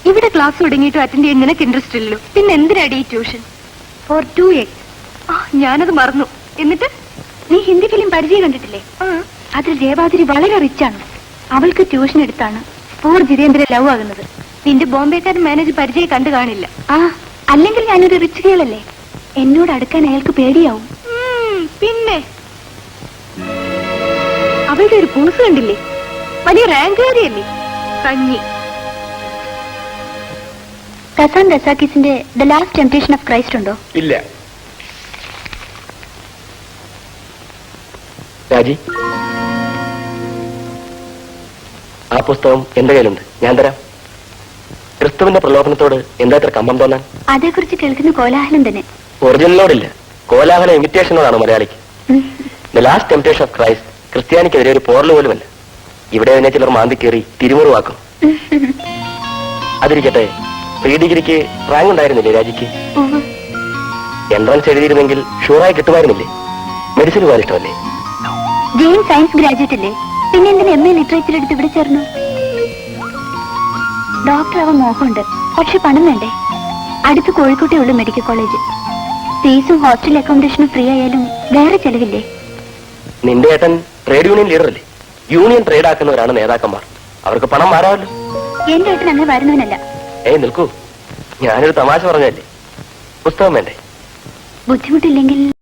ഇവിടെ ക്ലാസ് തുടങ്ങിയിട്ട് അറ്റൻഡ് ചെയ്യാൻ നിനക്ക് ഇൻട്രസ്റ്റ് ഇല്ലല്ലോ, പിന്നെ എന്തിനാടി ഈ ട്യൂഷൻ? Four 2x. ഞാനത് മറന്നു. എന്നിട്ട് നീ ഹിന്ദി ഫിലിം പരിചയം കണ്ടിട്ടില്ലേ? അതിൽ ജയബാദ്രി വളരെ റിച്ചാണ്. അവൾക്ക് ട്യൂഷൻ എടുത്താണ് പൂർ ജിതേന്ദ്ര ലവ് ആകുന്നത്. നിന്റെ ബോംബെക്കാരൻ മാനേജ് പരിചയം കണ്ടു കാണില്ല. അല്ലെങ്കിൽ ഞാനൊരു റിച്ച് ഗേളല്ലേ, എന്നോട് അടുക്കാൻ അയാൾക്ക് പേടിയാവും. പിന്നെ അവളുടെ ഒരു പൂസ് കണ്ടില്ലേ, വലിയ റാങ്കുകാരിയല്ലേ, കഞ്ഞി. കസാൻ റസാക്കിസിന്റെ the last temptation of Christ ഉണ്ടോ? ഇല്ല. രാജി, ആ പുസ്തകം എന്റെ കയ്യിലുണ്ട്, ഞാൻ തരാം. ക്രിസ്തുവിന്റെ പ്രലോഭനത്തോട് എന്താ ഇത്ര കമ്പം തോന്നാൻ? അതേക്കുറിച്ച് കേൾക്കുന്ന കോലാഹലം തന്നെ. ഒറിജിനലിനോടില്ല, കോലാഹലം ഇമിറ്റേഷനോടാണ് മലയാളിക്ക്. The last temptation of Christ ക്രിസ്ത്യാനിക്കെതിരെ ഒരു പോറൽ പോലുമല്ല. ഇവിടെ തന്നെ ചിലർ മാന്തി കയറി തിരുമുറുവാക്കും. അതിരിക്കട്ടെ, പ്രീ ഡിഗ്രിക്ക് റാങ്ക് ഉണ്ടായിരുന്നില്ലേ രാജിക്ക്? എൻട്രൻസ് എഴുതിയിരുന്നെങ്കിൽ ഷുവറായി കിട്ടുമായിരുന്നില്ലേ? മെഡിസിൻ പോകാൻ ഇഷ്ടമല്ലേ? ജെയിൻ സയൻസ് ഗ്രാജുവേറ്റ് അല്ലേ, പിന്നെ എന്തിനാ MA ലിറ്ററേച്ചർ എടുത്ത് ഇവിടെ ചേർന്നു? ഡോക്ടർ ആവാൻ മോഹമുണ്ട്, പക്ഷെ പണം വേണ്ടേ? അടുത്ത് കോഴിക്കോട്ടേ ഉള്ളൂ മെഡിക്കൽ കോളേജ്. ഫീസും ഹോസ്റ്റൽ അക്കോമഡേഷനും ഫ്രീ ആയാലും വേറെ ചെലവില്ലേ? നിന്റെ ഏട്ടൻ ട്രേഡ് യൂണിയൻ ലീഡർ അല്ലേ? യൂണിയൻ ട്രേഡ് ആക്കുന്നവരാണ് നേതാക്കന്മാർ. അവർക്ക് പണം മാറാമല്ലോ. എന്റെ ഏട്ടൻ അങ്ങനെ വരുന്നവനല്ല. നിൽക്കൂ, ഞാനൊരു തമാശ പറഞ്ഞല്ലേ. പുസ്തകം വേണ്ടേ? ബുദ്ധിമുട്ടില്ലെങ്കിൽ